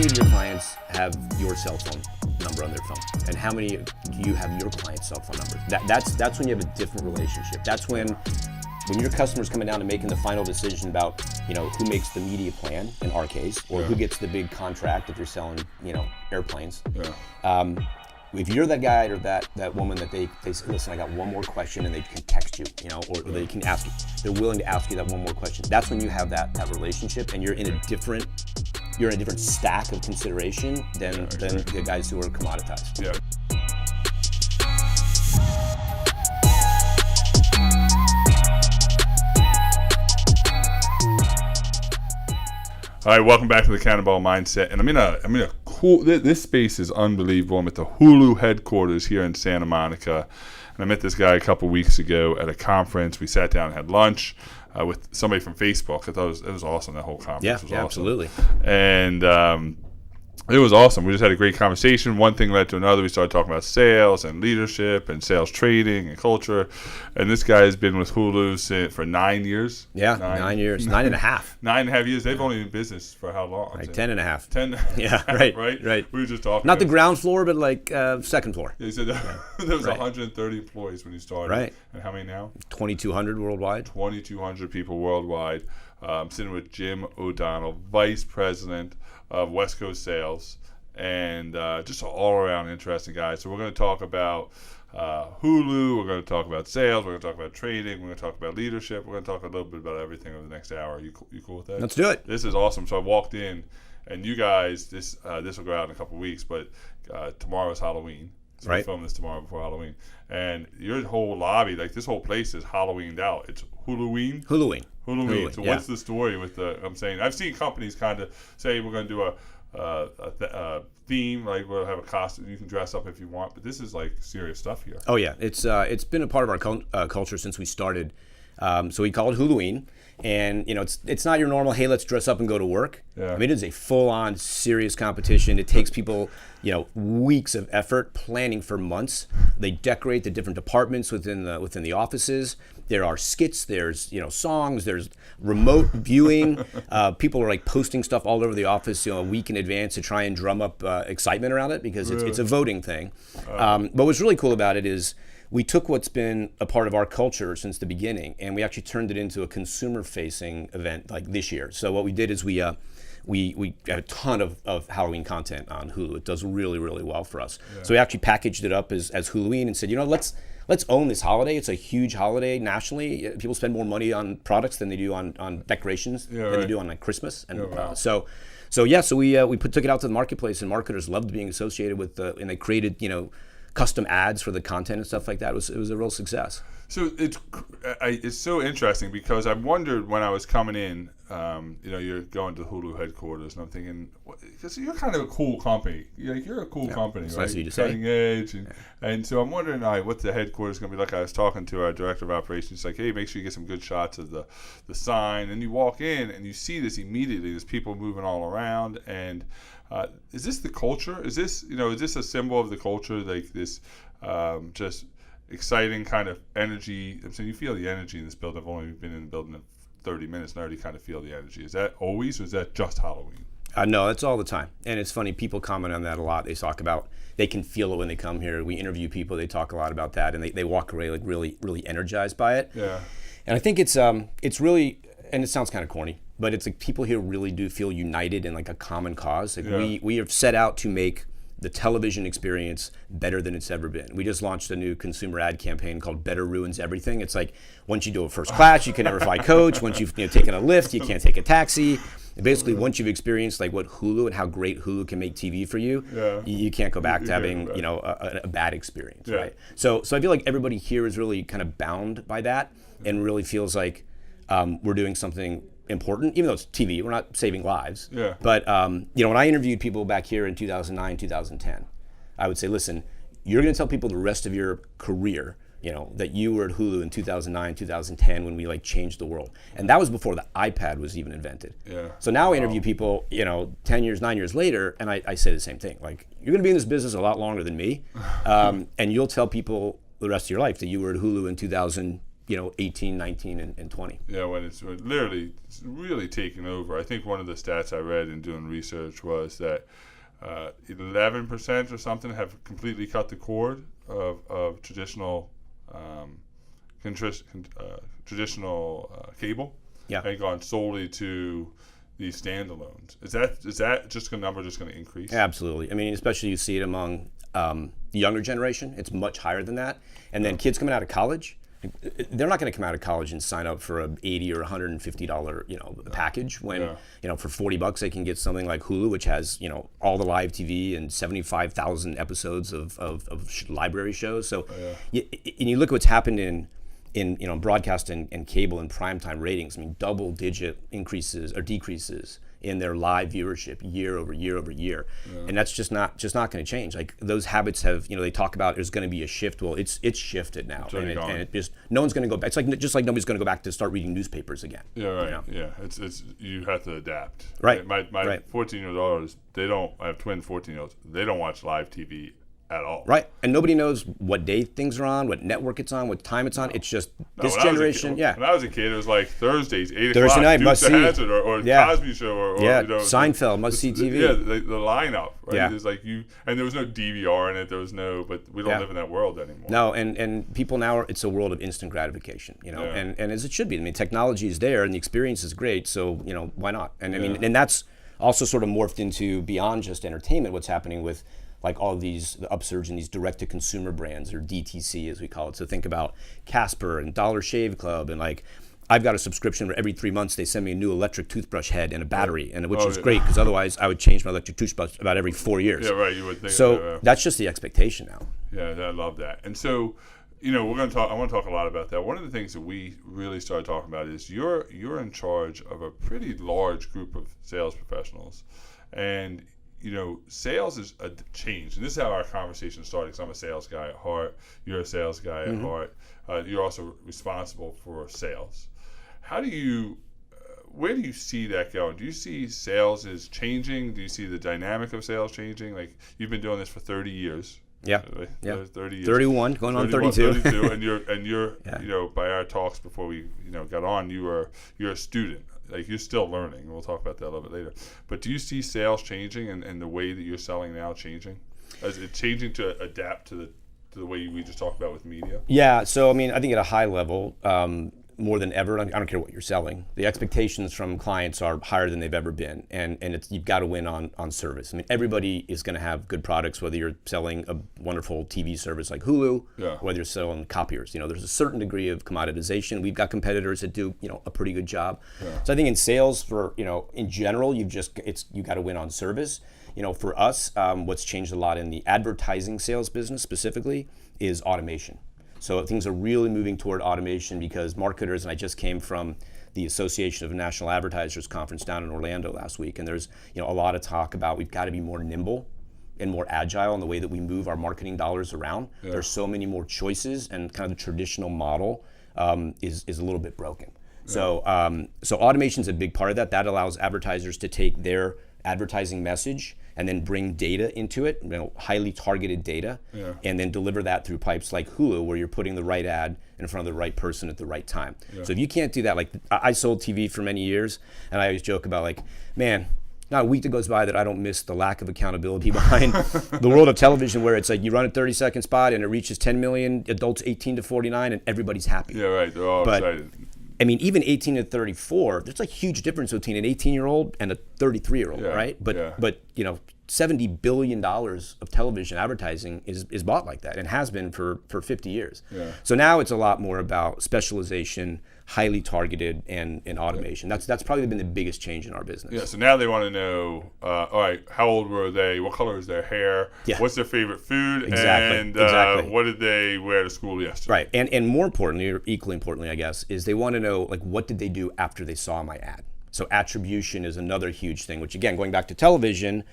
many of your clients have your cell phone number on their phone? And how many do you have your client's cell phone number? That's when you have a different relationship. That's when your customer's coming down and making the final decision about, who makes the media plan, in our case, or who gets the big contract if you're selling, airplanes. Yeah. If you're that guy or that woman that they say, listen, I got one more question, and they can text you, or they can ask you, they're willing to ask you that one more question. That's when you have that relationship, and you're in a different stack of consideration than the guys who are commoditized. Yeah. All right, welcome back to the Cannonball Mindset, and I'm in a cool. This space is unbelievable. I'm at the Hulu headquarters here in Santa Monica, and I met this guy a couple weeks ago at a conference. We sat down and had lunch with somebody from Facebook. I thought it was awesome. That whole conference was awesome. Absolutely. And it was awesome. We just had a great conversation. One thing led to another. We started talking about sales and leadership and sales trading and culture. And this guy has been with Hulu for 9 years. Yeah, 9 years. 9.5. 9.5 years. They've only been in business for how long? Like 10.5. 10. Yeah, right. Right. We were just talking. Not the ground floor, but like second floor. He said there was 130 employees when he started. Right. And how many now? 2,200 worldwide. 2,200 people worldwide. I'm sitting with Jim O'Donnell, Vice President of West Coast Sales, and just an all-around interesting guy. So we're going to talk about Hulu, we're going to talk about sales, we're going to talk about trading, we're going to talk about leadership, we're going to talk a little bit about everything over the next hour. You cool with that? Let's do it. This is awesome. So I walked in, and you guys, this will go out in a couple of weeks, but tomorrow's Halloween. So we film this tomorrow before Halloween. And your whole lobby, like this whole place is Halloweened out. It's Huluween? Huluween. So what's the story with I'm saying, I've seen companies kind of say we're going to do a theme, like we'll have a costume, you can dress up if you want, but this is like serious stuff here. Oh yeah, it's been a part of our culture since we started. So we call it Huluween, and it's not your normal, hey, let's dress up and go to work. Yeah. I mean, it is a full-on serious competition. It takes people weeks of effort, planning for months. They decorate the different departments within the offices. There are skits, there's songs, there's remote viewing. People are like posting stuff all over the office a week in advance to try and drum up excitement around it, because it's a voting thing. But what's really cool about it is we took what's been a part of our culture since the beginning, and we actually turned it into a consumer-facing event like this year. So what we did is we got a ton of Halloween content on Hulu. It does really, really well for us. Yeah. So we actually packaged it up as Huluween and said, let's own this holiday. It's a huge holiday nationally. People spend more money on products than they do on decorations than they do on like Christmas. And so we took it out to the marketplace, and marketers loved being associated with and they created custom ads for the content and stuff like that. It was a real success. So it's so interesting, because I wondered when I was coming in, you're going to Hulu headquarters, and I'm thinking, because you're kind of a cool company. You're a cool company, right? Nice of you to Cutting say. edge, and so I'm wondering, what the headquarters is going to be like. I was talking to our director of operations, like, hey, make sure you get some good shots of the sign, and you walk in and you see this immediately. There's people moving all around, and is this the culture? Is this a symbol of the culture, like this just exciting kind of energy? I'm saying you feel the energy in this building. I've only been in the building 30 minutes, and I already kind of feel the energy. Is that always, or is that just Halloween? No, it's all the time. And it's funny, people comment on that a lot. They talk about, they can feel it when they come here. We interview people, they talk a lot about that, and they walk away like really, really energized by it. Yeah. And I think it's really, and it sounds kind of corny, but it's like people here really do feel united in like a common cause. Like we have set out to make the television experience better than it's ever been. We just launched a new consumer ad campaign called Better Ruins Everything. It's like, once you do a first class, you can never fly coach. Once you've taken a lift, you can't take a taxi. And basically, once you've experienced like what Hulu and how great Hulu can make TV for you, you can't go back to having a bad experience, right? So I feel like everybody here is really kind of bound by that, and really feels like we're doing something important, even though it's TV. We're not saving lives. Yeah. But when I interviewed people back here in 2009, 2010, I would say, listen, you're going to tell people the rest of your career, that you were at Hulu in 2009, 2010 when we like changed the world, and that was before the iPad was even invented. Yeah. So now I interview people, 10 years, 9 years later, and I say the same thing. Like, you're going to be in this business a lot longer than me, and you'll tell people the rest of your life that you were at Hulu in 2010 18, 19, and 20. Yeah, when it's literally it's really taking over. I think one of the stats I read in doing research was that 11% or something have completely cut the cord of traditional cable, and gone solely to these standalones. Is that just a number just going to increase? Absolutely. I mean, especially you see it among the younger generation. It's much higher than that. And then kids coming out of college, they're not going to come out of college and sign up for a $80 or $150 package when for $40 they can get something like Hulu, which has all the live TV and 75,000 episodes of library shows. So you look at what's happened in broadcast and cable and primetime ratings. I mean, double-digit increases or decreases in their live viewership year over year over year, and that's just not going to change. Like those habits have, they talk about there's going to be a shift. Well, it's shifted now, and it just no one's going to go back. It's like just like nobody's going to go back to start reading newspapers again. Yeah, right. Yeah, it's you have to adapt. Right. My 14-year-old daughters, I have twin 14-year-olds. They don't watch live TV at all. Right. And nobody knows what day things are on, what network it's on, what time it's on. It's just this generation. When I was a kid, it was like Thursdays, 8 o'clock. Thursday night, must see. Hazard or Cosby Show or Seinfeld, must see TV. Yeah, the lineup. Right? Yeah. There's like and there was no DVR in it. There was but we don't live in that world anymore. No, and people now it's a world of instant gratification. And as it should be. I mean, technology is there and the experience is great. So why not? And I mean, and that's also sort of morphed into beyond just entertainment. What's happening with like all these, the upsurge in these direct-to-consumer brands, or DTC as we call it. So think about Casper and Dollar Shave Club, and like I've got a subscription where every 3 months they send me a new electric toothbrush head and a battery, and which is great because otherwise I would change my electric toothbrush about every 4 years. Yeah, right. You would think. So that's just the expectation now. Yeah, I love that. And so, we're going to talk. I want to talk a lot about that. One of the things that we really started talking about is you're in charge of a pretty large group of sales professionals, and sales is a change. And this is how our conversation started, because I'm a sales guy at heart. You're a sales guy at heart. You're also responsible for sales. Where do you see that going? Do you see sales is changing? Do you see the dynamic of sales changing? Like, you've been doing this for 30 years. Yeah. 30 years. 31, going on 32. 32, and you're by our talks before we got on, you're a student. Like, you're still learning. We'll talk about that a little bit later. But do you see sales changing and the way that you're selling now changing? Is it changing to adapt to the way we just talked about with media? Yeah. So, I mean, I think at a high level, more than ever, I don't care what you're selling, the expectations from clients are higher than they've ever been. And you've got to win on service. I mean, everybody is going to have good products, whether you're selling a wonderful TV service like Hulu, or whether you're selling copiers. There's a certain degree of commoditization. We've got competitors that do, a pretty good job. Yeah. So I think in sales for, in general, you got to win on service. For us, what's changed a lot in the advertising sales business specifically is automation. So things are really moving toward automation because marketers, and I just came from the Association of National Advertisers conference down in Orlando last week, and there's a lot of talk about we've got to be more nimble and more agile in the way that we move our marketing dollars around. Yeah. There's so many more choices, and kind of the traditional model is a little bit broken. Yeah. So automation is a big part of that. That allows advertisers to take their advertising message and then bring data into it, highly targeted data, and then deliver that through pipes like Hulu, where you're putting the right ad in front of the right person at the right time. Yeah. So if you can't do that, like I sold TV for many years, and I always joke about like, man, not a week that goes by that I don't miss the lack of accountability behind the world of television, where it's like you run a 30-second spot and it reaches 10 million adults 18 to 49 and everybody's happy. Yeah, right, they're all excited. I mean, even 18 to 34, there's a huge difference between an 18-year-old and a 33-year-old, right? But $70 billion of television advertising is bought like that and has been for 50 years. Yeah. So now it's a lot more about specialization, highly targeted, and automation. That's probably been the biggest change in our business. Yeah. So now they want to know, all right, how old were they? What color is their hair? Yeah. What's their favorite food? Exactly. And what did they wear to school yesterday? Right. And more importantly, or equally importantly, I guess, is they want to know, like, what did they do after they saw my ad? So attribution is another huge thing, which, again, going back to television,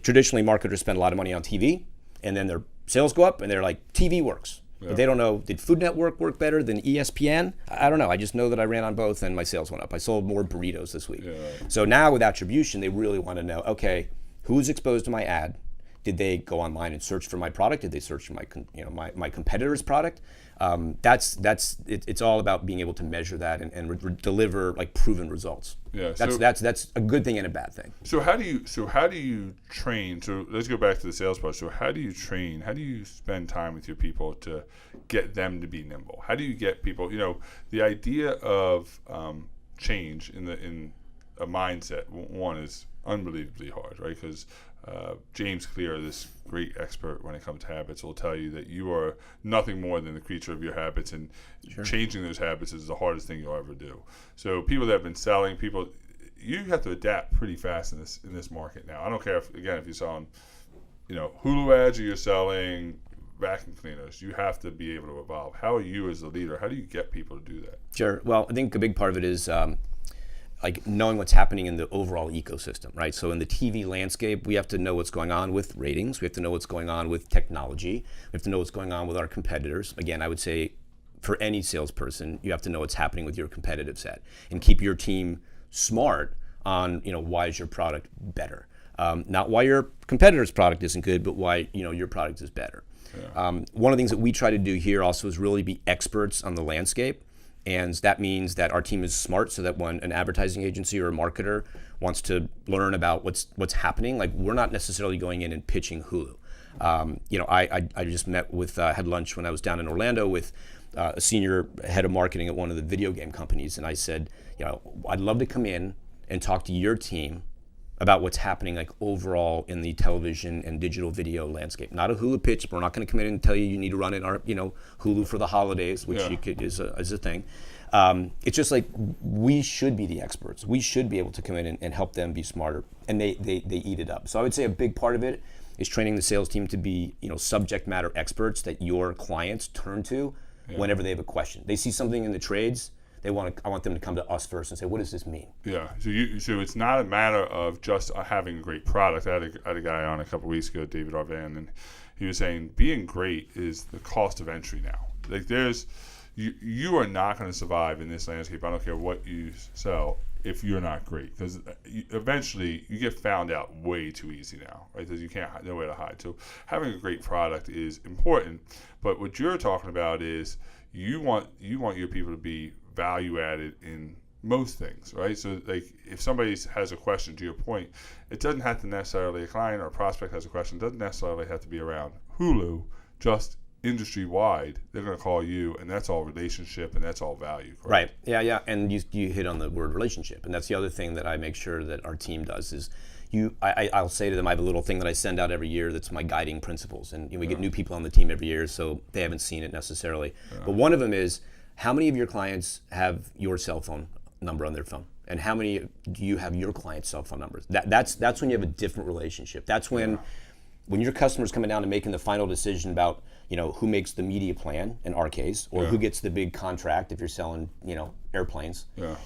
traditionally marketers spend a lot of money on TV, and then their sales go up and they're like, TV works. Yeah. But they don't know, did Food Network work better than ESPN? I don't know. I just know that I ran on both and my sales went up. I sold more burritos this week. Yeah. So now with attribution, they really want to know, okay, who's exposed to my ad? Did they go online and search for my product? Did they search for my competitor's product? It's all about being able to measure that and deliver like proven results. Yeah, that's a good thing and a bad thing. So how do you train? So let's go back to the sales part. So how do you train? How do you spend time with your people to get them to be nimble? How do you get people? The idea of change in a mindset, one, is unbelievably hard, right? Because James Clear, this great expert when it comes to habits, will tell you that you are nothing more than the creature of your habits, and changing those habits is the hardest thing you'll ever do. So people that have been selling, you have to adapt pretty fast in this market now. I don't care if you're selling, Hulu ads or you're selling vacuum cleaners, you have to be able to evolve. How are you as a leader? How do you get people to do that? Sure. Well, I think a big part of it is like knowing what's happening in the overall ecosystem, right? So in the TV landscape, we have to know what's going on with ratings. We have to know what's going on with technology. We have to know what's going on with our competitors. Again, I would say for any salesperson, you have to know what's happening with your competitive set and keep your team smart on, why is your product better? Not why your competitor's product isn't good, but why, your product is better. Yeah. One of the things that we try to do here also is really be experts on the landscape. And that means that our team is smart, so that when an advertising agency or a marketer wants to learn about what's happening, like we're not necessarily going in and pitching Hulu. I just had lunch when I was down in Orlando with a senior head of marketing at one of the video game companies, and I said, I'd love to come in and talk to your team about what's happening like overall in the television and digital video landscape. Not a Hulu pitch. We're not going to come in and tell you need to run in our Hulu for the holidays, which is a thing. It's just like we should be the experts. We should be able to come in and help them be smarter, and they eat it up. So I would say a big part of it is training the sales team to be subject matter experts that your clients turn to whenever they have a question. They see something in the trades. I want them to come to us first and say, what does this mean? Yeah, so it's not a matter of just having a great product. I had a guy on a couple of weeks ago, David Arvan, and he was saying being great is the cost of entry now. Like you are not going to survive in this landscape. I don't care what you sell if you're not great, because eventually you get found out way too easy now, right? Because you can't nowhere to hide. So having a great product is important, but what you're talking about is you want your people to be value added in most things, right? So like if somebody has a question, to your point, it doesn't have to necessarily, a client or a prospect has a question, it doesn't necessarily have to be around Hulu, just industry wide. They're going to call you, and that's all relationship and that's all value, correct? Right. Yeah. And you hit on the word relationship, and that's the other thing that I make sure that our team does is I'll say to them, I have a little thing that I send out every year that's my guiding principles, and we get new people on the team every year, so they haven't seen it necessarily. But one of them is, how many of your clients have your cell phone number on their phone? And how many do you have your client's cell phone numbers? That's when you have a different relationship. That's when your customer's coming down to making the final decision about who makes the media plan in our case, or who gets the big contract if you're selling airplanes. Yeah.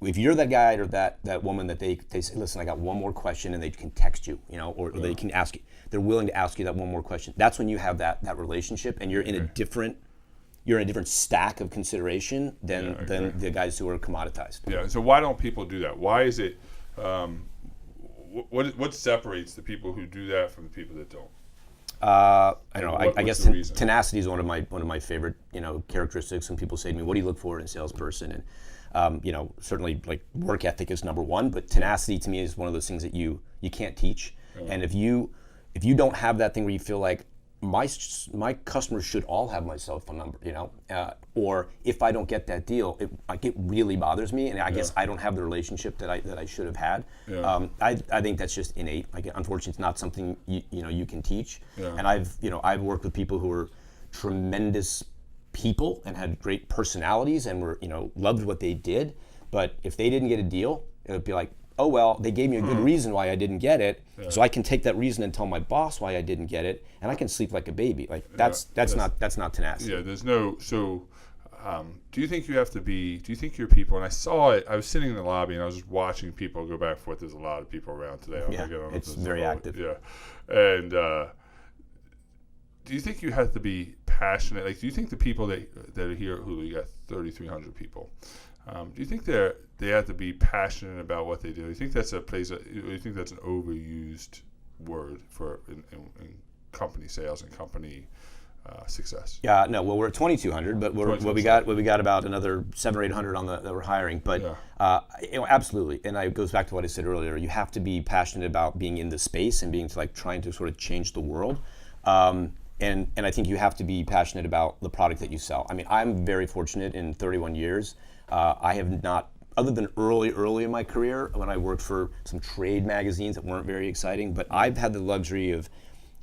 If you're that guy or that woman that they say, listen, I got one more question, and they can text you, or they can ask you. They're willing to ask you that one more question. That's when you have that relationship, and you're in a different stack of consideration than the guys who are commoditized. Yeah. So why don't people do that? Why is it? What separates the people who do that from the people that don't? I don't know. I guess tenacity is one of my favorite characteristics. When people say to me, "What do you look for in a salesperson?" And certainly like work ethic is number one, but tenacity to me is one of those things that you can't teach. Yeah. And if you don't have that thing where you feel like my customers should all have my cell phone number, or if I don't get that deal, it really bothers me, and I guess I don't have the relationship that I should have had. Yeah. I think that's just innate. Like, unfortunately, it's not something you can teach. Yeah. And I've worked with people who are tremendous people and had great personalities and were loved what they did, but if they didn't get a deal, it would be like, oh well, they gave me a good reason why I didn't get it, so I can take that reason and tell my boss why I didn't get it, and I can sleep like a baby. Like that's not tenacity. Yeah, there's no. So, do you think your people? And I saw it. I was sitting in the lobby and I was just watching people go back and forth. There's a lot of people around today. It's very active. Yeah, and do you think you have to be passionate? Like, do you think the people that are here at Hulu, you got 3,300 people? Do you think they have to be passionate about what they do? Do you think that's a place? Do you think that's an overused word for in company sales and company success? Yeah, no. Well, we're at 2,200, but we got about another 700 or 800 on that we're hiring. But absolutely, and it goes back to what I said earlier. You have to be passionate about being in the space and being like trying to sort of change the world. And I think you have to be passionate about the product that you sell. I mean, I'm very fortunate in 31 years. I have not, other than early in my career when I worked for some trade magazines that weren't very exciting, but I've had the luxury of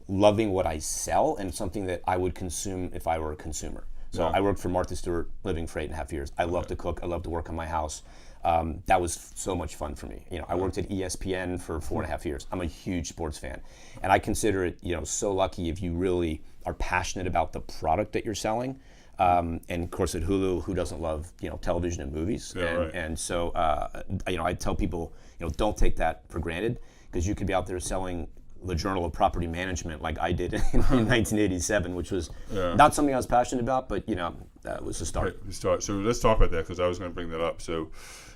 loving what I sell and something that I would consume if I were a consumer. So I worked for Martha Stewart Living for 8.5 years. I love to cook. I love to work on my house. That was so much fun for me. I worked at ESPN for 4.5 years. I'm a huge sports fan, and I consider it, so lucky if you really are passionate about the product that you're selling. And of course, at Hulu, who doesn't love television and movies? And so I tell people, don't take that for granted, because you could be out there selling the Journal of Property Management like I did in 1987, which was not something I was passionate about, but that was a start. So let's talk about that, because I was going to bring that up. So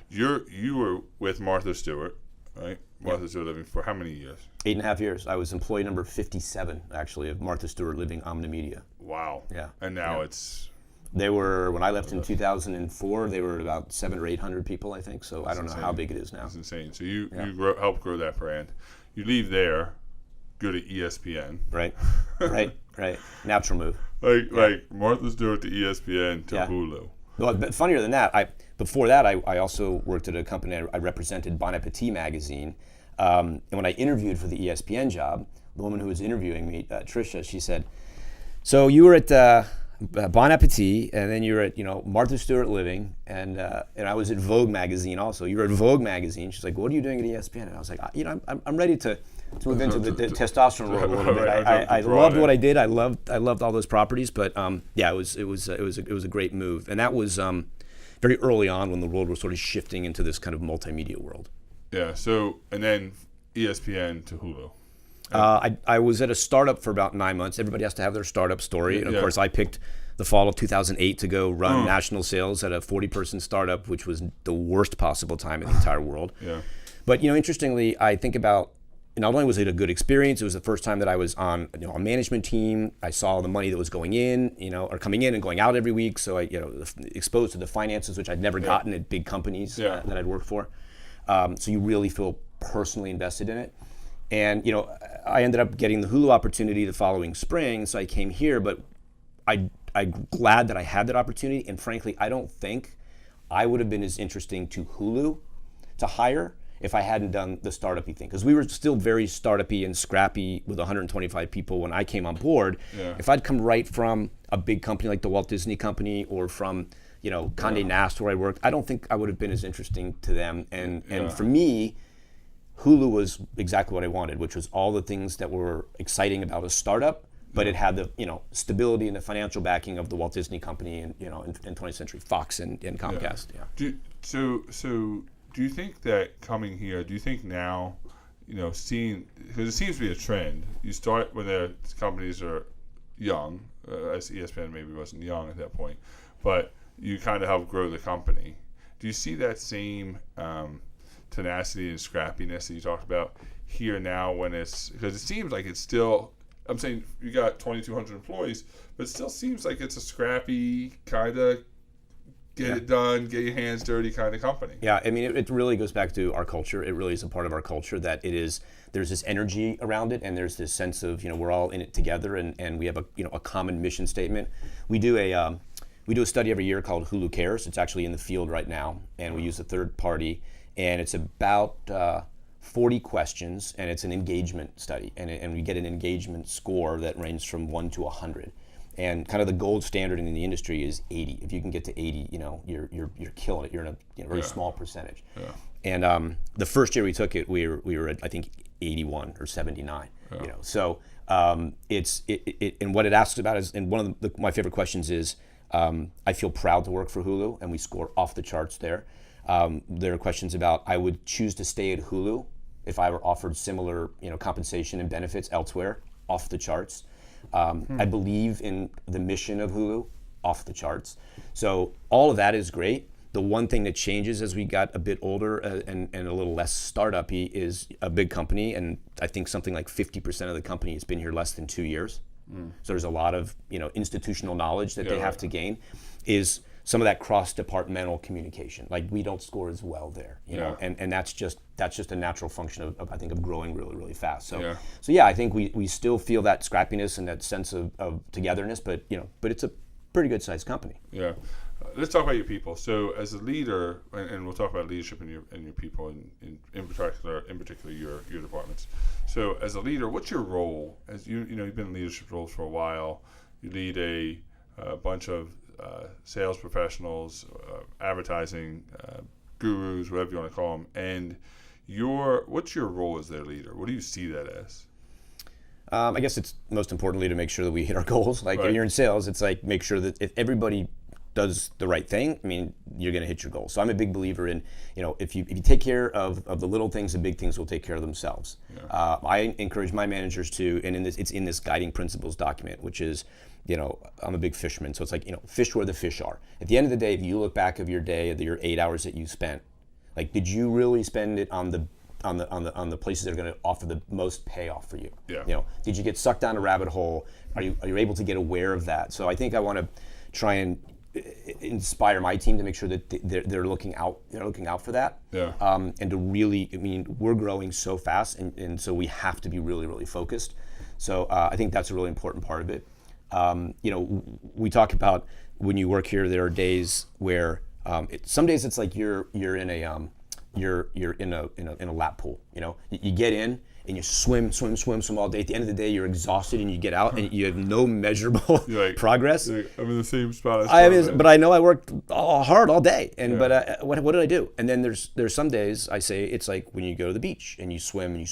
you were with Martha Stewart, right? Martha Stewart Living for how many years? 8.5 years. I was employee number 57, actually, of Martha Stewart Living Omnimedia. Wow. Yeah. And now it's... They were, when I left in 2004, they were about 700 or 800 people, I think. So I don't know how big it is now. That's insane. So you helped grow that brand. You leave there, go to ESPN. Right. Natural move. Like Martha Stewart to ESPN to Hulu. Well, but funnier than that, before that, I also worked at a company. I represented Bon Appetit magazine. And when I interviewed for the ESPN job, the woman who was interviewing me, Tricia, she said, so you were at Bon Appetit, and then you were at Martha Stewart Living, and I was at Vogue magazine also. You were at Vogue magazine. She's like, what are you doing at ESPN? And I was like, I'm ready to move into the testosterone world a little bit. I loved what I did. I loved all those properties, but it was a great move, and that was very early on when the world was sort of shifting into this kind of multimedia world. Yeah. So and then ESPN to Hulu. I was at a startup for about 9 months. Everybody has to have their startup story. And of course, I picked the fall of 2008 to go run national sales at a 40-person startup, which was the worst possible time in the entire world. Yeah. But interestingly, I think about, not only was it a good experience, it was the first time that I was on a management team. I saw the money that was going in, or coming in and going out every week. So I, exposed to the finances, which I'd never gotten at big companies that I'd worked for. So you really feel personally invested in it. And I ended up getting the Hulu opportunity the following spring, so I came here. But I'm glad that I had that opportunity. And frankly, I don't think I would have been as interesting to Hulu to hire if I hadn't done the startup-y thing. Because we were still very startup-y and scrappy with 125 people when I came on board. Yeah. If I'd come right from a big company like the Walt Disney Company, or from Condé Nast where I worked, I don't think I would have been as interesting to them. And for me, Hulu was exactly what I wanted, which was all the things that were exciting about a startup, but it had the stability and the financial backing of the Walt Disney Company and in 20th Century Fox and Comcast. Yeah. So do you think that coming here? Do you think now, seeing, because it seems to be a trend. You start when the companies are young, as ESPN maybe wasn't young at that point, but you kind of help grow the company. Do you see that same tenacity and scrappiness that you talked about here now, when it's, because it seems like it's still, I'm saying you got 2,200 employees, but it still seems like it's a scrappy kind of get it done, get your hands dirty kind of company. Yeah, I mean, it really goes back to our culture. It really is a part of our culture that there's this energy around it, and there's this sense of, we're all in it together, and we have a common mission statement. We do a study every year called Hulu Cares. It's actually in the field right now, and we use a third party. And it's about 40 questions, and it's an engagement study. And we get an engagement score that ranges from 1 to 100. And kind of the gold standard in the industry is 80. If you can get to 80, you're killing it. You're in a very small percentage. Yeah. And the first year we took it, we were at, I think, 81 or 79. Yeah. So it's and what it asks about is, and one of my favorite questions is, I feel proud to work for Hulu, and we score off the charts there. There are questions about, I would choose to stay at Hulu if I were offered similar, compensation and benefits elsewhere, off the charts. I believe in the mission of Hulu, off the charts. So all of that is great, The one thing that changes as we got a bit older and a little less startup-y is a big company, and I think something like 50% of the company has been here less than 2 years. So there's a lot of institutional knowledge that they have to gain. Is some of that cross-departmental communication. Like, we don't score as well there, you know, and that's just a natural function of I think of growing really, really fast. So I think we still feel that scrappiness and that sense of togetherness, but it's a pretty good sized company. Yeah. Let's talk about your people. So as a leader, and we'll talk about leadership in your people in particular your departments. So as a leader, what's your role? As you've been in leadership roles for a while. You lead a bunch of sales professionals, advertising gurus, whatever you want to call them. And what's your role as their leader? What do you see that as? I guess it's most importantly to make sure that we hit our goals. Like, when you're in sales, it's like make sure that if everybody does the right thing, I mean, you're going to hit your goals. So I'm a big believer in, if you take care of the little things, the big things will take care of themselves. I encourage my managers to, and it's in this guiding principles document, which is, I'm a big fisherman, so it's like, fish where the fish are. At the end of the day, if you look back of your day, of your 8 hours that you spent, like, did you really spend it on the places that are going to offer the most payoff for you? Did you get sucked down a rabbit hole? Are you able to get aware of that? So I think I want to try and inspire my team to make sure that they're looking out for that. And to really, we're growing so fast, and so we have to be really, really focused. So I think that's a really important part of it. We talk about when you work here, there are days where some days it's like you're in a lap pool. You get in and you swim all day. At the end of the day, you're exhausted and you get out and you have no measurable progress. I'm in the same spot. But I know I worked hard all day. But what did I do? And then there's some days I say it's like when you go to the beach and you swim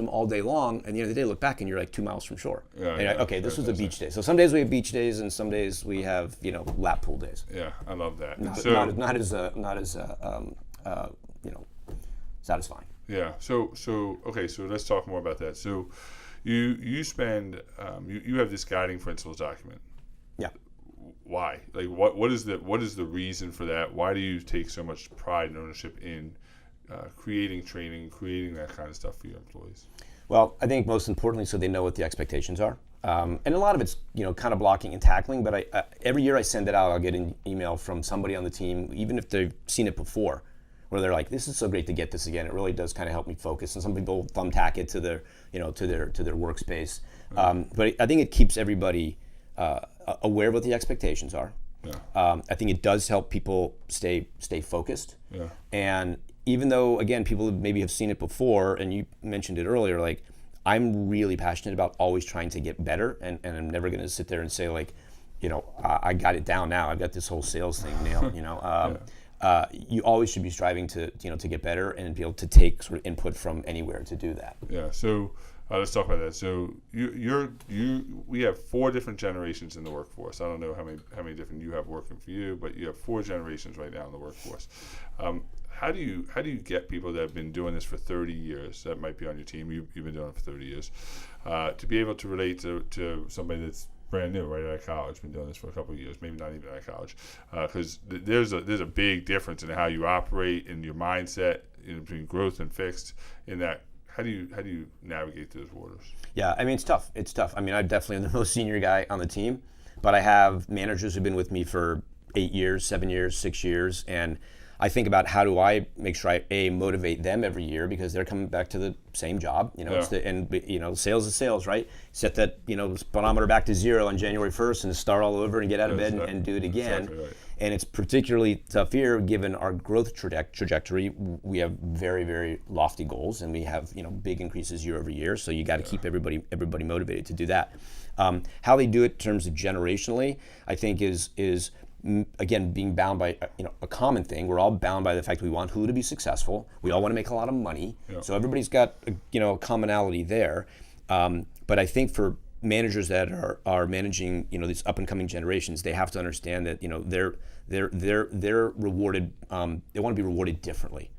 all day long. And at the end of the day, look back and you're like 2 miles from shore. This was a beach day. So some days we have beach days and some days we have lap pool days. Yeah, I love that. Not as satisfying. Yeah. So let's talk more about that. So you spend you have this guiding principles document. Yeah. Why? Like, what is the reason for that? Why do you take so much pride and ownership in creating training, creating that kind of stuff for your employees? Well, I think most importantly, so they know what the expectations are. And a lot of it's kind of blocking and tackling. But every year I send it out, I'll get an email from somebody on the team, even if they've seen it before, where they're like, "This is so great to get this again. It really does kind of help me focus." And some people thumbtack it to their workspace. But I think it keeps everybody aware of what the expectations are. I think it does help people stay focused. And even though, again, people maybe have seen it before, and you mentioned it earlier, like, I'm really passionate about always trying to get better, and I'm never going to sit there and say, like, I got it down now. I've got this whole sales thing nailed. You always should be striving to get better and be able to take sort of input from anywhere to do that. Yeah. So let's talk about that. So we have 4 different generations in the workforce. I don't know how many different you have working for you, but you have 4 generations right now in the workforce. How do you get people that have been doing this for 30 years, that might be on your team, you've been doing it for 30 years, to be able to relate to somebody that's brand new, right out of college, been doing this for a couple of years, maybe not even out of college, because there's a big difference in how you operate, in your mindset, between growth and fixed. In that, how do you navigate those waters? Yeah, it's tough. I definitely am the most senior guy on the team, but I have managers who've been with me for 8 years, 7 years, 6 years, and I think about how do I make sure I motivate them every year, because they're coming back to the same job. Sales is sales, right? Set that speedometer back to 0 on January 1st and start all over and get out of bed and do it again. Exactly right. And it's particularly tough here given our growth trajectory. We have very, very lofty goals, and we have big increases year over year. So you got to keep everybody motivated to do that. How they do it in terms of generationally, I think is again, being bound by a common thing. We're all bound by the fact that we want Hulu to be successful. We all want to make a lot of money. So everybody's got a commonality there. But I think for managers that are managing these up and coming generations, they have to understand that they're rewarded. They want to be rewarded differently.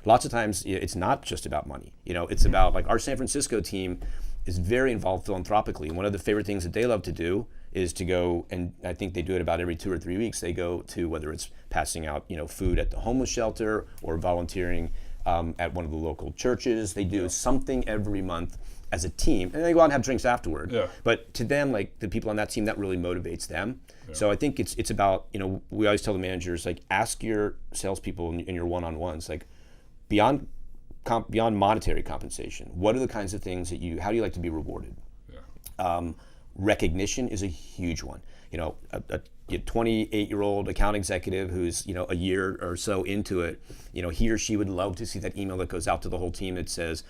Lots of times it's not just about money. It's about, like, our San Francisco team. is very involved philanthropically. One of the favorite things that they love to do is to go, and I think they do it about every 2 or 3 weeks. They go to, whether it's passing out, food at the homeless shelter or volunteering at one of the local churches. They do something every month as a team, and they go out and have drinks afterward. Yeah. But to them, like the people on that team, that really motivates them. So I think it's about, we always tell the managers, like, ask your salespeople in your one-on-ones, like, beyond monetary compensation, what are the kinds of things that how do you like to be rewarded? Yeah. Recognition is a huge one. A 28-year-old account executive who's a year or so into it, he or she would love to see that email that goes out to the whole team that says,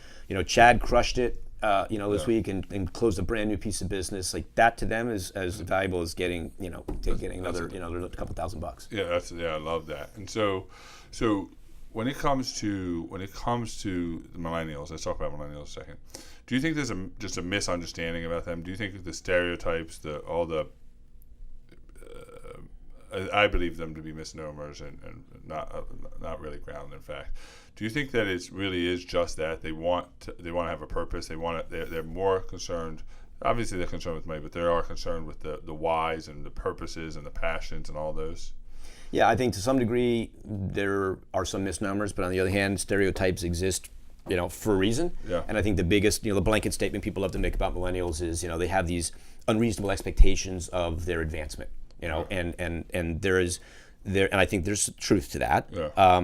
Chad crushed it, this week and closed a brand new piece of business. Like, that to them is as valuable as getting another a couple $1,000. Yeah, I love that. And so when it comes to the millennials, let's talk about millennials a second. Do you think there's just a misunderstanding about them? Do you think the stereotypes, I believe them to be misnomers and not really grounded in fact. Do you think that it really is just that they want to have a purpose? They're more concerned. Obviously, they're concerned with money, but they are concerned with the whys and the purposes and the passions and all those. Yeah, I think to some degree there are some misnomers, but on the other hand, stereotypes exist, for a reason. Yeah. And I think the biggest, the blanket statement people love to make about millennials is, they have these unreasonable expectations of their advancement, and I think there's truth to that. Yeah.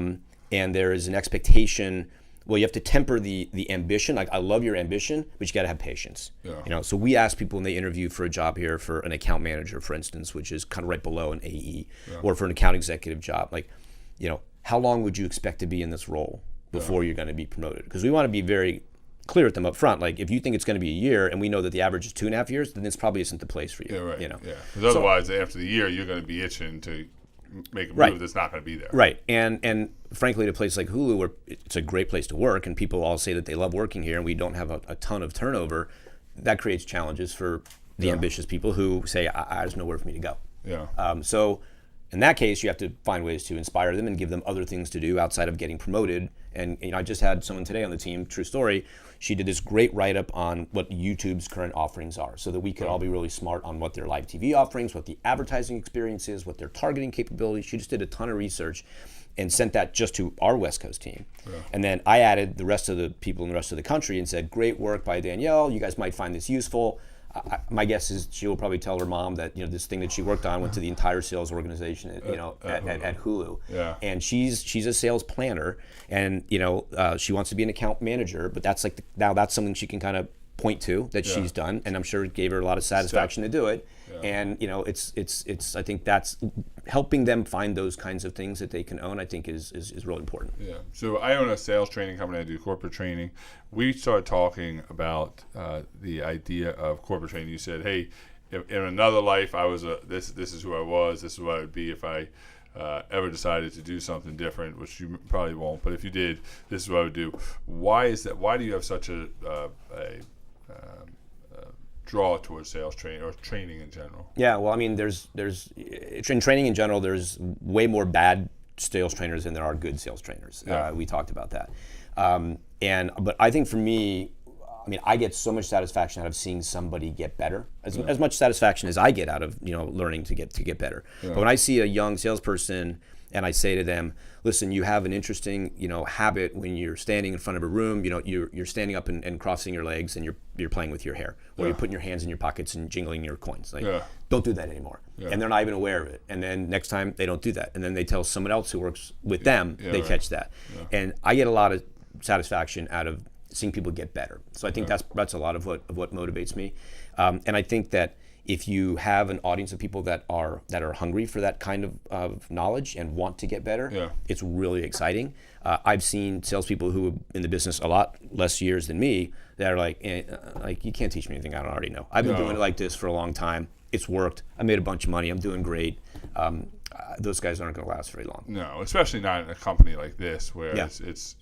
And there is an expectation. Well, you have to temper the ambition. Like, I love your ambition, but you got to have patience. Yeah. So we ask people when they interview for a job here, for an account manager, for instance, which is kind of right below an AE, or for an account executive job, like, how long would you expect to be in this role before you're going to be promoted? Because we want to be very clear with them up front. Like, if you think it's going to be a year and we know that the average is 2.5 years, then this probably isn't the place for you. Yeah, right. Yeah. Because otherwise, after the year, you're going to be itching to make a move that's not going to be there. Right. And frankly, a place like Hulu, where it's a great place to work, and people all say that they love working here, and we don't have a ton of turnover, that creates challenges for the ambitious people who say, there's nowhere for me to go. Yeah. So in that case, you have to find ways to inspire them and give them other things to do outside of getting promoted. And I just had someone today on the team, true story, she did this great write-up on what YouTube's current offerings are, so that we could all be really smart on what their live TV offerings, what the advertising experience is, what their targeting capabilities. She just did a ton of research and sent that just to our West Coast team. Yeah. And then I added the rest of the people in the rest of the country and said, great work by Danielle, you guys might find this useful. My guess is she will probably tell her mom that this thing that she worked on went to the entire sales organization at Hulu. Yeah. And she's a sales planner, and she wants to be an account manager, but that's now that's something she can kind of point to that she's done, and I'm sure it gave her a lot of satisfaction to do it. Yeah. And it's I think that's helping them find those kinds of things that they can own, I think is really important. Yeah. So I own a sales training company. I do corporate training. We started talking about the idea of corporate training. You said, hey, if in another life I was this is who I was, this is what I would be if I ever decided to do something different, which you probably won't, but if you did, this is what I would do. Why is that? Why do you have such a draw towards sales training or training in general? Yeah, well, I mean, there's in training in general, there's way more bad sales trainers than there are good sales trainers. Yeah. We talked about that. But I think for me, I mean, I get so much satisfaction out of seeing somebody get better, as much satisfaction as I get out of learning to get better. Yeah. But when I see a young salesperson and I say to them, listen, you have an interesting habit when you're standing in front of a room, you're standing up and crossing your legs and you're playing with your hair, or you're putting your hands in your pockets and jingling your coins. Don't do that anymore. Yeah. And they're not even aware of it. And then next time they don't do that. And then they tell someone else who works with them, they catch that. Yeah. And I get a lot of satisfaction out of seeing people get better. So I think that's a lot of what motivates me. And I think that if you have an audience of people that are hungry for that kind of knowledge and want to get better, it's really exciting. I've seen salespeople who are in the business a lot less years than me that are like you can't teach me anything I don't already know. I've been doing it like this for a long time. It's worked. I made a bunch of money. I'm doing great. Those guys aren't going to last very long. No, especially not in a company like this where it's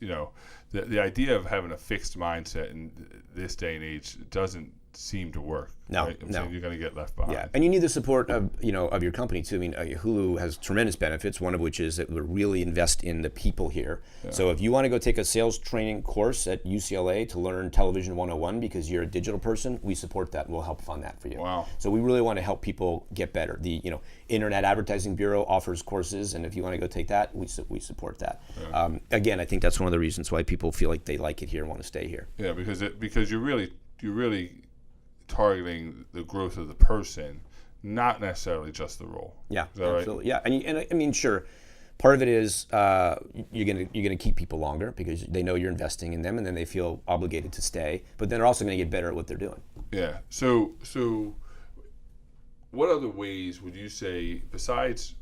the idea of having a fixed mindset in this day and age doesn't seem to work. No, right? no. So you're going to get left behind. Yeah, and you need the support of of your company too. I mean, Hulu has tremendous benefits. One of which is that we really invest in the people here. Yeah. So if you want to go take a sales training course at UCLA to learn Television 101 because you're a digital person, we support that and we'll help fund that for you. Wow. So we really want to help people get better. The Internet Advertising Bureau offers courses, and if you want to go take that, we support that. Yeah. Again, I think that's one of the reasons why people feel like they like it here and want to stay here. Yeah, because you're really targeting the growth of the person, not necessarily just the role. Yeah, is that absolutely. Right? Yeah, and I mean, sure, part of it is you're gonna keep people longer because they know you're investing in them, and then they feel obligated to stay. But then they're also gonna get better at what they're doing. Yeah. So what other ways would you say besides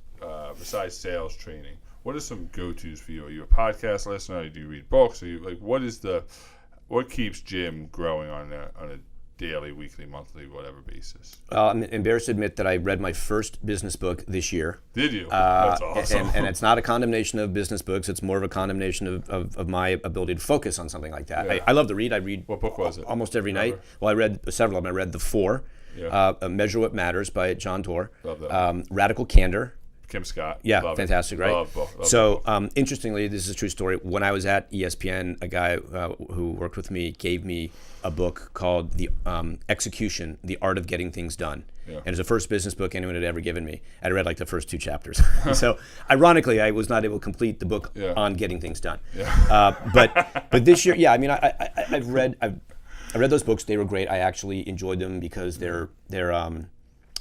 sales training? What are some go-tos for you? Are you a podcast listener? Do you read books? Are you what keeps Jim growing on a daily, weekly, monthly, whatever basis? I'm embarrassed to admit that I read my first business book this year. Did you? That's awesome. And it's not a condemnation of business books. It's more of a condemnation of my ability to focus on something like that. Yeah. I love to read. I read. What book was it? Almost every night. Well, I read several of them. I read The Four, Measure What Matters by John Doerr. Love that. Radical Candor. Kim Scott. Yeah, love fantastic, it. right? Love so, interestingly, this is a true story. When I was at ESPN, a guy who worked with me gave me a book called The Execution, The Art of Getting Things Done. Yeah. And it's the first business book anyone had ever given me. I'd read like the first 2 chapters. So, ironically, I was not able to complete the book on getting things done. Yeah. But this year, I mean, I read those books. They were great. I actually enjoyed them because they're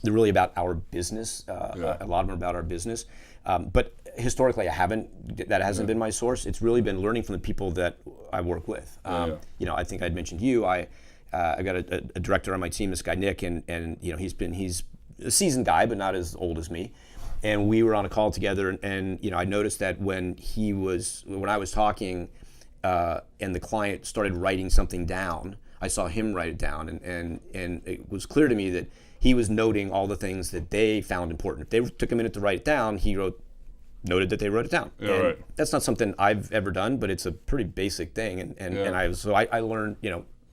really about our business. A lot of them are about our business. But historically, that hasn't been my source. It's really been learning from the people that I work with. I think I'd mentioned you. I got a director on my team, this guy, Nick, and he's a seasoned guy, but not as old as me. And we were on a call together, and I noticed that when I was talking and the client started writing something down, I saw him write it down, and it was clear to me that he was noting all the things that they found important. If they took a minute to write it down, he noted that they wrote it down. Yeah, and right. That's not something I've ever done, but it's a pretty basic thing. And I learned,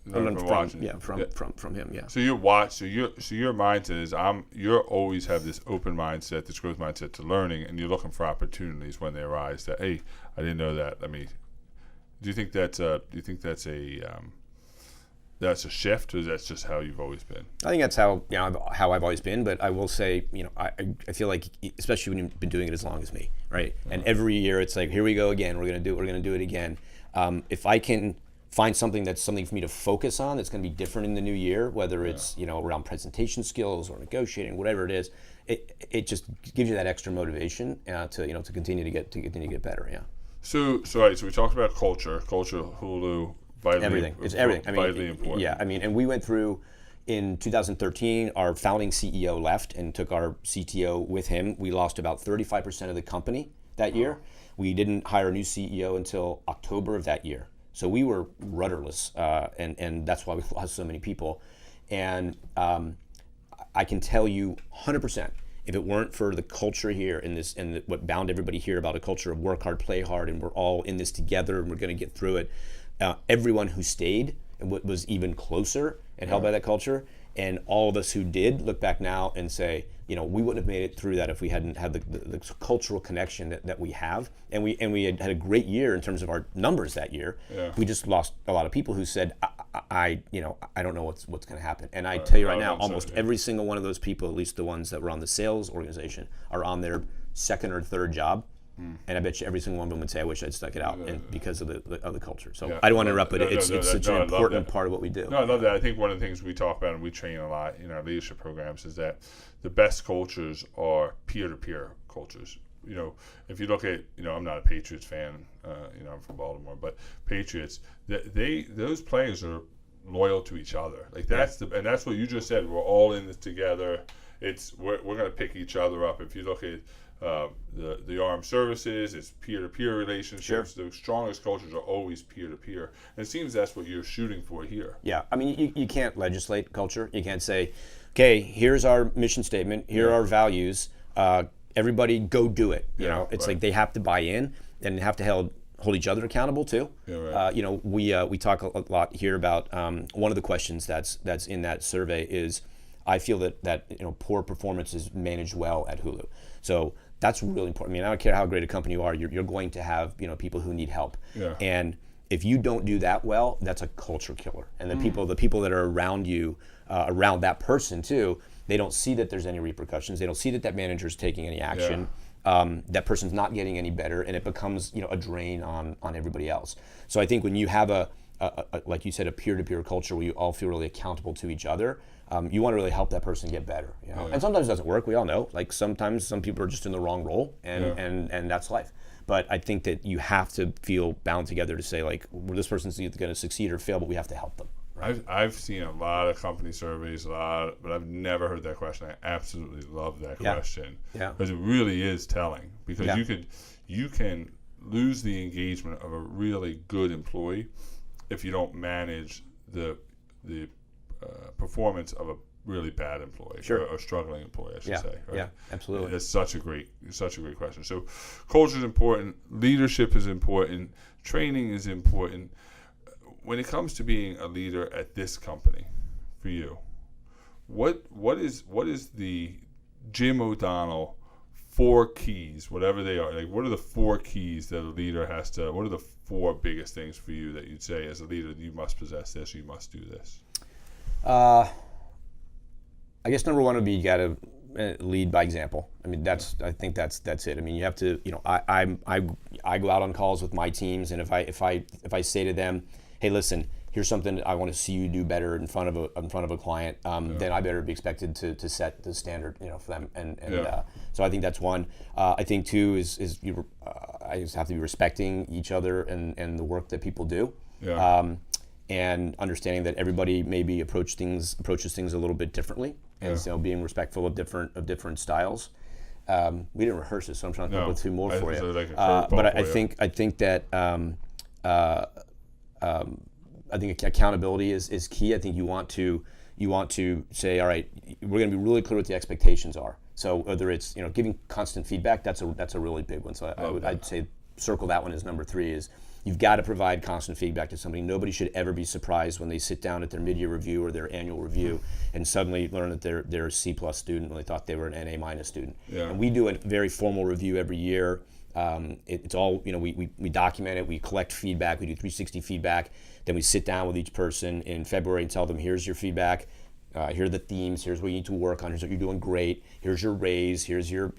from him. Yeah. So you watch. So your mindset is you always have this open mindset, this growth mindset to learning, and you're looking for opportunities when they arise. That hey, I didn't know that. Do you think that's a shift, or that's just how you've always been? I think that's how I've always been. But I will say, I feel like, especially when you've been doing it as long as me, right? Mm-hmm. And every year it's like, here we go again. We're gonna do it again. If I can find something for me to focus on, that's gonna be different in the new year, whether it's around presentation skills or negotiating, whatever it is, it just gives you that extra motivation to continue to get better. Yeah. So right. So we talked about culture, Hulu. Everything. It's everything. Vitally important. Yeah, and we went through, in 2013, our founding CEO left and took our CTO with him. We lost about 35% of the company that year. We didn't hire a new CEO until October of that year. So we were rudderless, and that's why we lost so many people. And I can tell you 100%, if it weren't for the culture here and what bound everybody here about a culture of work hard, play hard, and we're all in this together and we're going to get through it, everyone who stayed and was even closer and held by that culture, and all of us who did look back now and say, we wouldn't have made it through that if we hadn't had the cultural connection that we have. And we had a great year in terms of our numbers that year. Yeah. We just lost a lot of people who said, I don't know what's going to happen. And I tell you right now, almost every single one of those people, at least the ones that were on the sales organization, are on their second or third job. And I bet you every single one of them would say, "I wish I'd stuck it out," and because of the culture. So I don't want to interrupt, but it's such an important part of what we do. No, I love that. I think one of the things we talk about and we train a lot in our leadership programs is that the best cultures are peer-to-peer cultures. If you look at, I'm not a Patriots fan. I'm from Baltimore, but Patriots, those players are loyal to each other. Like that's and that's what you just said. We're all in this together. We're going to pick each other up. If you look at the armed services, it's peer-to-peer relationships. Sure. The strongest cultures are always peer-to-peer. And it seems that's what you're shooting for here. Yeah, I mean, you can't legislate culture. You can't say, okay, here's our mission statement, here are our values, everybody go do it. It's like they have to buy in and have to hold each other accountable too. Yeah, right. We talk a lot here about one of the questions that's in that survey is, I feel that poor performance is managed well at Hulu. So that's really important. I mean, I don't care how great a company you are, you're going to have people who need help. Yeah. And if you don't do that well, that's a culture killer. And the people that are around you, around that person too, they don't see that there's any repercussions. They don't see that manager's taking any action. That person's not getting any better, and it becomes a drain on everybody else. So I think when you have a like you said, a peer-to-peer culture where you all feel really accountable to each other, you want to really help that person get better. And sometimes it doesn't work. We all know. Like sometimes some people are just in the wrong role, and that's life. But I think that you have to feel bound together to say, like, well, this person's either going to succeed or fail, but we have to help them. Right? I've seen a lot of company surveys, but I've never heard that question. I absolutely love that question. Because it really is telling. Because you can lose the engagement of a really good employee if you don't manage the performance of a really bad employee, or struggling employee, I should say. Right? Yeah, absolutely. That's such a great question. So, culture is important. Leadership is important. Training is important. When it comes to being a leader at this company, for you, what is the Jim O'Donnell 4 keys, whatever they are? Like, what are the 4 keys that a leader has to? What are the 4 biggest things for you that you'd say as a leader, you must possess this, you must do this? I guess number 1 would be, you got to lead by example. I mean, I think that's it. I mean, you have to. I go out on calls with my teams, and if I say to them, hey, listen, here's something I want to see you do better in front of a client, then I better be expected to set the standard, for them. And so I think that's 1. I think 2 is I just have to be respecting each other and the work that people do. And understanding that everybody maybe approaches things a little bit differently, and so being respectful of different styles. We didn't rehearse this, so I'm trying to come up with 2 more for you. But I think that I think accountability is key. I think you want to say, all right, we're going to be really clear what the expectations are. So whether it's giving constant feedback, that's a really big one. So I'd say circle that one as number 3 is. You've got to provide constant feedback to somebody. Nobody should ever be surprised when they sit down at their mid-year review or their annual review and suddenly learn that they're a C+ student when they thought they were an NA- student. And we do a very formal review every year. It's all, we document it, we collect feedback, we do 360 feedback, then we sit down with each person in February and tell them, here's your feedback, here are the themes, here's what you need to work on, here's what you're doing great, here's your raise, here's your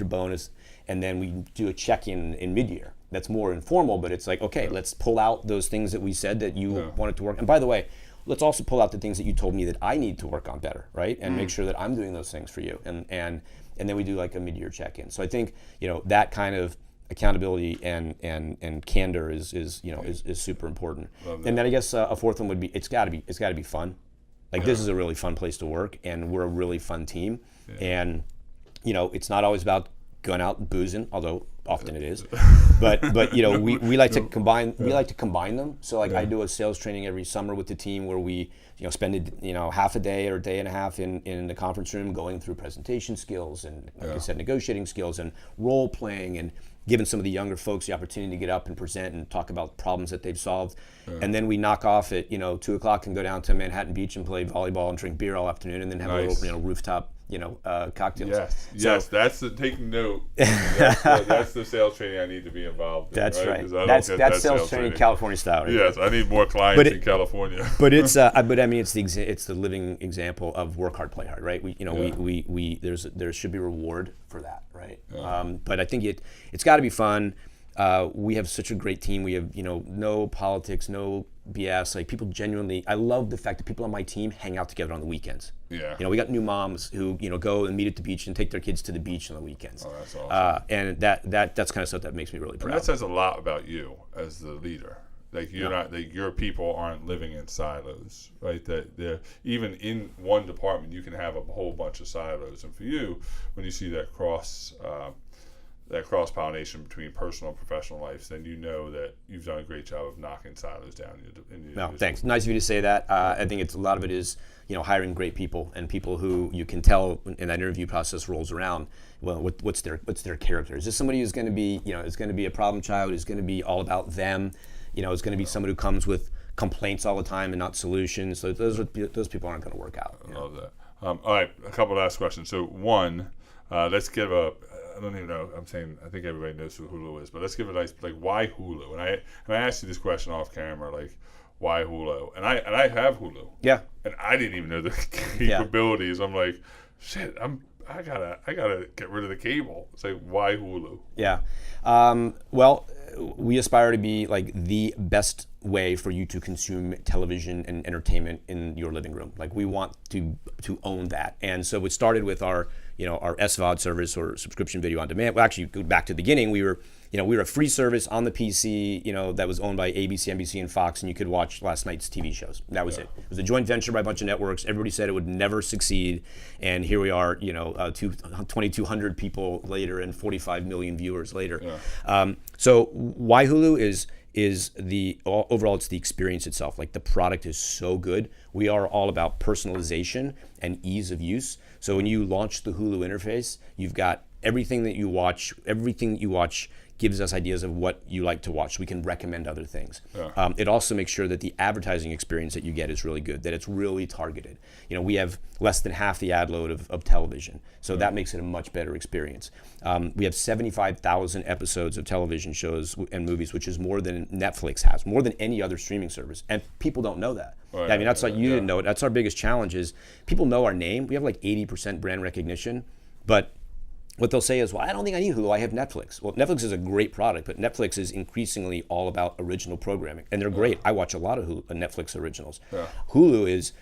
bonus, and then we do a check-in in mid-year. That's more informal, but it's like, okay, let's pull out those things that we said that you wanted to work. And by the way, let's also pull out the things that you told me that I need to work on better, right? And make sure that I'm doing those things for you. And then we do like a mid-year check-in. So I think that kind of accountability and candor is super important. And then I guess a 4th one would be it's got to be fun. Like this is a really fun place to work, and we're a really fun team. And it's not always about going out and boozing, although often it is. But we like to combine them. So like I do a sales training every summer with the team where we spend half a day or a day and a half in the conference room going through presentation skills and like I said, negotiating skills and role playing and giving some of the younger folks the opportunity to get up and present and talk about problems that they've solved. And then we knock off at 2:00 and go down to Manhattan Beach and play volleyball and drink beer all afternoon, and then have a little rooftop cocktails. Yes, that's the taking note. That's the sales training I need to be involved in. That's right. That's sales training California style. Right? Yes, I need more clients in California. But it's I mean it's the living example of work hard, play hard, right? There should be reward for that, right? But I think it's got to be fun. We have such a great team. We have no politics, no BS. Like people genuinely, I love the fact that people on my team hang out together on the weekends. We got new moms who go and meet at the beach and take their kids to the beach on the weekends. Oh, that's awesome. And that's kind of stuff that makes me really proud. And that says a lot about you as the leader. Like you're not, like your people aren't living in silos, right? That they're even in one department, you can have a whole bunch of silos. And for you, when you see that cross that cross-pollination between personal and professional lives, then you know that you've done a great job of knocking silos down in your No, thanks. Nice of you to say that. I think it's a lot of it is, hiring great people and people who you can tell in that interview process rolls around. Well, what's their character? Is this somebody who's going to be, is going to be a problem child? Is going to be all about them? Is going to be someone who comes with complaints all the time and not solutions. So those people aren't going to work out. I love that. All right, a couple last questions. So one, let's give I don't even know. I think everybody knows who Hulu is, but let's give a nice, why Hulu? And I asked you this question off camera, why Hulu? And I have Hulu. Yeah. And I didn't even know the capabilities. I'm like, shit, I gotta get rid of the cable. It's like, why Hulu? Yeah. Well, we aspire to be the best way for you to consume television and entertainment in your living room. We want to own that. And so it started with our SVOD service, or subscription video on demand. Well, actually, go back to the beginning. We were a free service on the PC, that was owned by ABC, NBC, and Fox, and you could watch last night's TV shows. That was it. It was a joint venture by a bunch of networks. Everybody said it would never succeed, and here we are, 2,200 people later and 45 million viewers later. Yeah. So why Hulu is the overall, it's the experience itself. The product is so good. We are all about personalization and ease of use. So when you launch the Hulu interface, you've got everything that you watch gives us ideas of what you like to watch. We can recommend other things. Yeah. It also makes sure that the advertising experience that you get is really good, that it's really targeted. We have less than half the ad load of television, so that makes it a much better experience. We have 75,000 episodes of television shows and movies, which is more than Netflix has, more than any other streaming service, and people don't know that. Right. I mean, that's you didn't know it. That's our biggest challenge is people know our name. We have 80% brand recognition, but what they'll say is, well, I don't think I need Hulu, I have Netflix. Well, Netflix is a great product, but Netflix is increasingly all about original programming, and they're great. I watch a lot of Netflix originals. Yeah. Hulu is,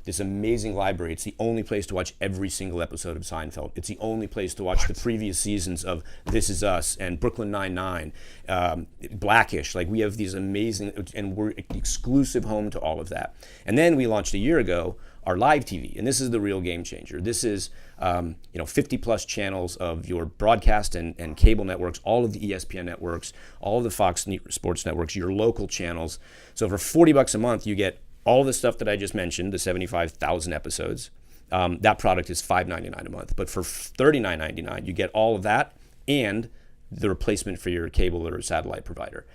this amazing library. It's the only place to watch every single episode of Seinfeld. It's the only place to watch the previous seasons of This Is Us and Brooklyn Nine-Nine, Blackish. We have these amazing, and we're exclusive home to all of that. And then we launched a year ago our live TV, and this is the real game changer. This is 50 plus channels of your broadcast and cable networks, all of the ESPN networks, all of the Fox Sports networks, your local channels. So for $40 a month, you get all the stuff that I just mentioned, the 75,000 episodes. That product is $5.99 a month, but for $39.99, you get all of that and the replacement for your cable or satellite provider.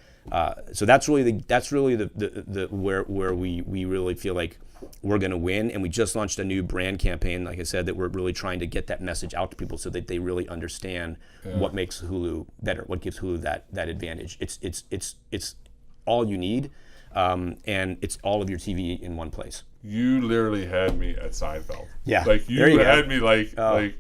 So that's really the where we really feel like we're going to win. And we just launched a new brand campaign, like I said, that we're really trying to get that message out to people so that they really understand what makes Hulu better, what gives Hulu that advantage. It's all you need, and it's all of your TV in one place. You literally had me at Seinfeld. Yeah. You had me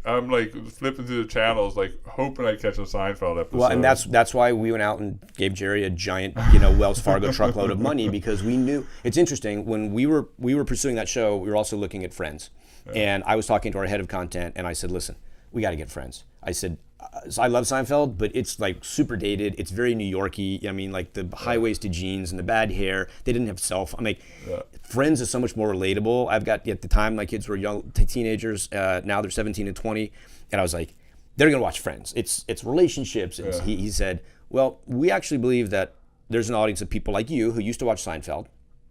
I'm flipping through the channels, hoping I catch a Seinfeld episode. Well, and that's why we went out and gave Jerry a giant, Wells Fargo truckload of money, because we knew. It's interesting, when we were pursuing that show, we were also looking at Friends. Yeah. And I was talking to our head of content, and I said, listen, we got to get Friends. I said, so I love Seinfeld, but it's super dated. It's very New Yorky. I mean, the high-waisted jeans and the bad hair. They didn't have Friends is so much more relatable. I've got, at the time, my kids were young teenagers. Now they're 17 and 20. And I was like, they're going to watch Friends. It's relationships. And he said, well, we actually believe that there's an audience of people like you who used to watch Seinfeld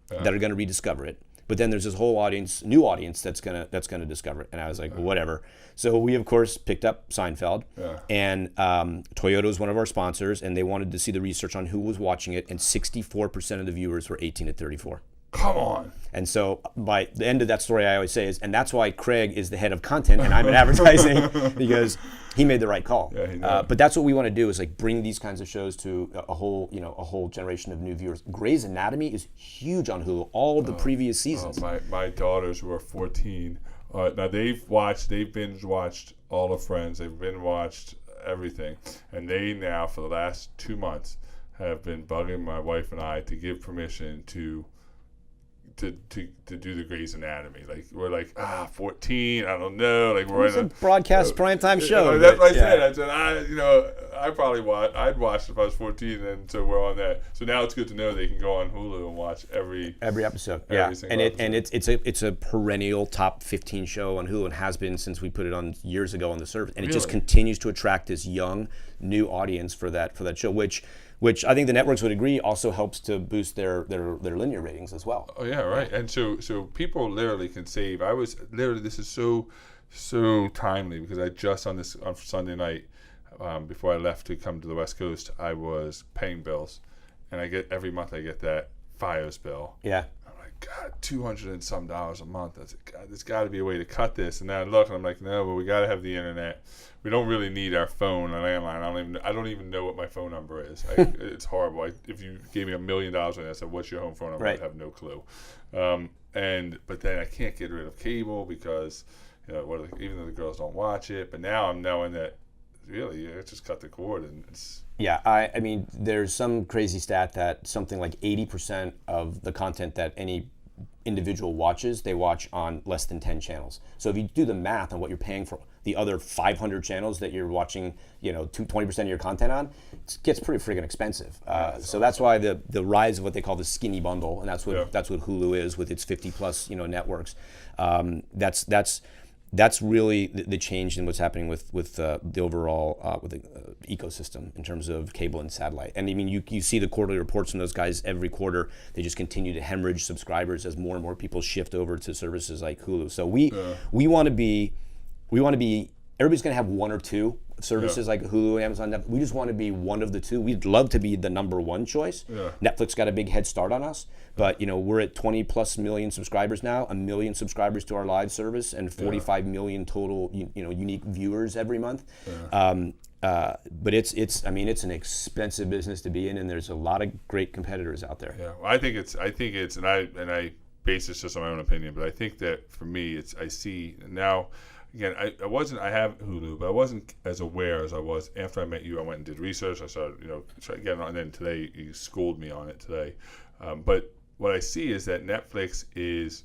that are going to rediscover it. But then there's this whole new audience that's gonna discover it. And I was like, well, whatever. So we, of course, picked up Seinfeld. Yeah. And Toyota was one of our sponsors, and they wanted to see the research on who was watching it, and 64% of the viewers were 18 to 34. Come on. And so by the end of that story, I always say is, and that's why Craig is the head of content and I'm in advertising, because he made the right call. Yeah, but that's what we want to do, is bring these kinds of shows to a whole generation of new viewers. Grey's Anatomy is huge on Hulu, all the previous seasons. My daughters, who are 14, now they've binge watched all of Friends, they've binge watched everything, and they now, for the last 2 months, have been bugging my wife and I to give permission to to do the Grey's Anatomy. Like we're like 14. I don't know. Like we're It's a broadcast primetime show. That's what I said. I said I probably I'd watch if I was 14, and so we're on that. So now it's good to know they can go on Hulu and watch every episode. It's a perennial top 15 show on Hulu and has been since we put it on years ago on the service, and it just continues to attract this young new audience for that show, which I think the networks would agree also helps to boost their linear ratings as well. Oh yeah, right. And so people literally can save. This is so timely because I just on Sunday night before I left to come to the West Coast, I was paying bills, and every month I get that FiOS bill. Yeah. I'm like, God, $200 and some a month. I said, God, there's got to be a way to cut this. And then I look and I'm like, no, but we got to have the internet. We don't really need our phone, a landline. I don't even know what my phone number is. It's horrible. If you gave me $1 million and I said, "What's your home phone number?" Right. I'd have no clue. But then I can't get rid of cable because even though the girls don't watch it. But now I'm knowing that really you just cut the cord and it's. Yeah, I mean, there's some crazy stat that something like 80% of the content that any individual watches, they watch on less than 10 channels. So if you do the math on what you're paying for the other 500 channels that you're watching, 20% of your content on, it gets pretty friggin' expensive. So that's why the rise of what they call the skinny bundle, and that's what Hulu is with its 50 plus networks. That's really the change in what's happening with the overall with the ecosystem in terms of cable and satellite. And I mean, you see the quarterly reports from those guys every quarter. They just continue to hemorrhage subscribers as more and more people shift over to services like Hulu. So we want to be everybody's going to have one or two services like Hulu, Amazon, Netflix. We just want to be one of the two. We'd love to be the number one choice. Yeah. Netflix got a big head start on us, but we're at 20 plus million subscribers now, 1 million subscribers to our live service, and 45 million total unique viewers every month. Yeah. But it's an expensive business to be in, and there's a lot of great competitors out there. Yeah, well, I think it's, and I base this just on my own opinion, but I think that for me, I see now. Again, I have Hulu, but I wasn't as aware as I was after I met you. I went and did research. I started, again, and then today you schooled me on it today. But what I see is that Netflix is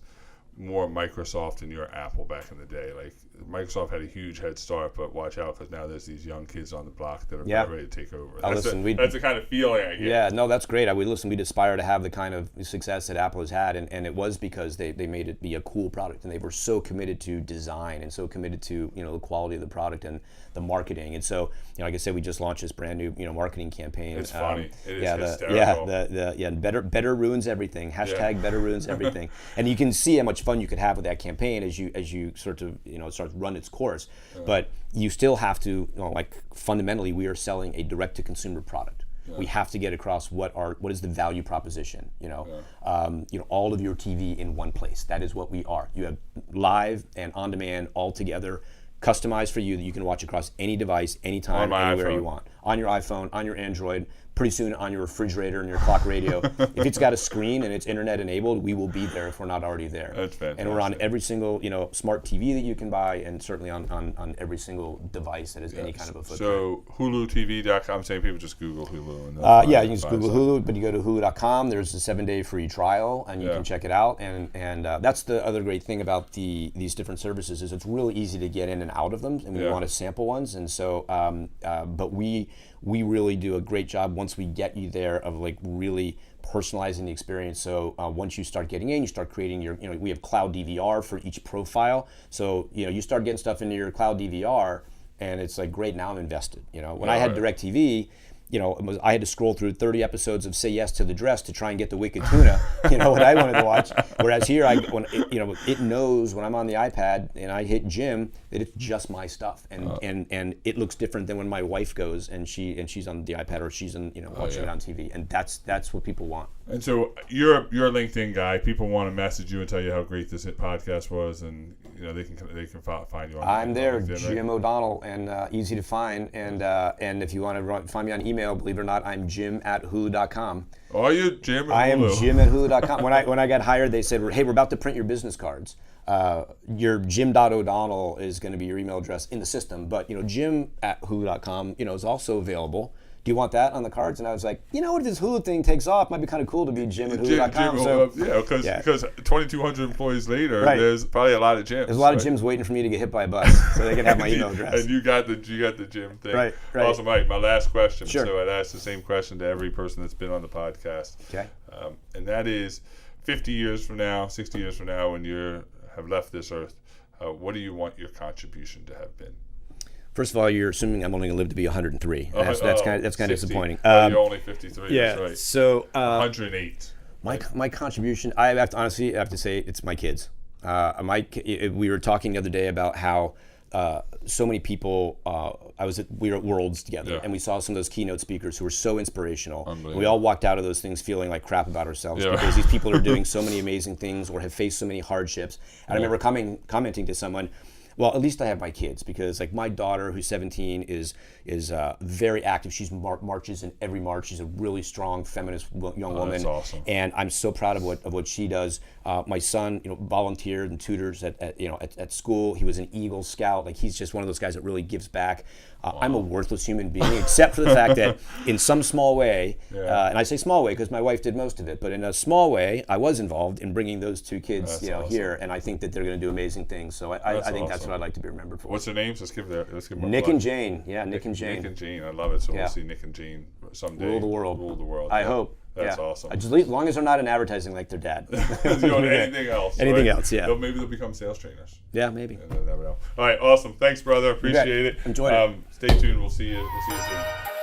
more Microsoft than your Apple back in the day. Like Microsoft had a huge head start, but watch out because now there's these young kids on the block that are about ready to take over. That's the kind of feeling I get. Yeah, no, that's great. We'd aspire to have the kind of success that Apple has had, and it was because they made it be a cool product, and they were so committed to design and so committed to the quality of the product and the marketing. And so like I said, we just launched this brand new marketing campaign. It's funny. It is hysterical. Better ruins everything. Hashtag better ruins everything. And you can see how much fun you could have with that campaign as you sort of start to run its course. But you still have to fundamentally we are selling a direct to consumer product. We have to get across what is the value proposition. All of your TV in one place. That is what we are. You have live and on demand all together, customized for you that you can watch across any device, anytime, anywhere you want. On your iPhone, on your Android, pretty soon on your refrigerator and your clock radio. If it's got a screen and it's internet enabled, we will be there if we're not already there. That's fantastic. And we're on every single smart TV that you can buy, and certainly on every single device that has any kind of a footprint. So HuluTV.com, saying people just Google Hulu. And you can just Google Hulu, but you go to Hulu.com. There's a 7-day free trial, and you can check it out. And that's the other great thing about these different services is it's really easy to get in and out of them, and we want to sample ones. And so, but we really do a great job once we get you there of really personalizing the experience. So once you start getting in, you start creating your, we have cloud DVR for each profile. So, you start getting stuff into your cloud DVR and it's great, now I'm invested. When I had DirecTV, I had to scroll through 30 episodes of Say Yes to the Dress to try and get the Wicked Tuna, what I wanted to watch. Whereas here, it knows when I'm on the iPad and I hit Jim that it's just my stuff, and it looks different than when my wife goes and she's on the iPad or she's watching it on TV, and that's what people want. And so you're a LinkedIn guy. People want to message you and tell you how great this podcast was, and they can find you on. I'm there, LinkedIn, Jim O'Donnell, and easy to find. And if you want to find me on email, believe it or not, I'm Jim@Hulu.com. Are you Jim? I am Jim@Hulu.com. When I got hired, they said, "Hey, we're about to print your business cards. Your Jim.O'Donnell is going to be your email address in the system, but Jim@Hulu.com is also available. do you want that on the cards? And I was like, you know what, if this Hulu thing takes off, it might be kind of cool to be Jim at Hulu.com. So, because 2,200 employees later, Right. there's probably a lot of gyms. There's a lot of gyms waiting for me to get hit by a bus so they can have my email address. And you got the gym thing. Right. Awesome, Mike. My last question. Sure. So I'd ask the same question to every person that's been on the podcast. Okay. And that is 50 years from now, 60 years from now, when you have left this earth, what do you want your contribution to have been? First of all, you're assuming I'm only going to live to be 103. That's kind of disappointing. You're only 53. Yeah. That's right. So 108. my contribution, I have to say, it's my kids. We were talking the other day about how so many people. We were at Worlds together, and we saw some of those keynote speakers who were so inspirational. We all walked out of those things feeling like crap about ourselves because these people are doing so many amazing things or have faced so many hardships. And I remember commenting to someone, well, at least I have my kids, because like my daughter, who's 17, is very active. She's marches in every march. She's a really strong feminist young woman. That's awesome. And I'm so proud of what she does. My son, volunteered and tutors at school. He was an Eagle Scout. Like, he's just one of those guys that really gives back. I'm a worthless human being, except for the fact that in some small way, and I say small way because my wife did most of it, but in a small way, I was involved in bringing those two kids, awesome. Here, and I think that they're going to do amazing things. So I think that's what I'd like to be remembered for. What's their names? Let's give them Nick and Jane. Yeah, Nick and Jane. Nick and Jane. I love it. So we'll see Nick and Jane someday. Rule the world. Rule the world. I hope. That's awesome. As long as they're not in advertising like their dad. Anything else? Anything else, yeah. Maybe they'll become sales trainers. Yeah, maybe. Never know. All right, awesome. Thanks, brother. Appreciate it. Enjoyed it. Stay tuned. We'll see you soon.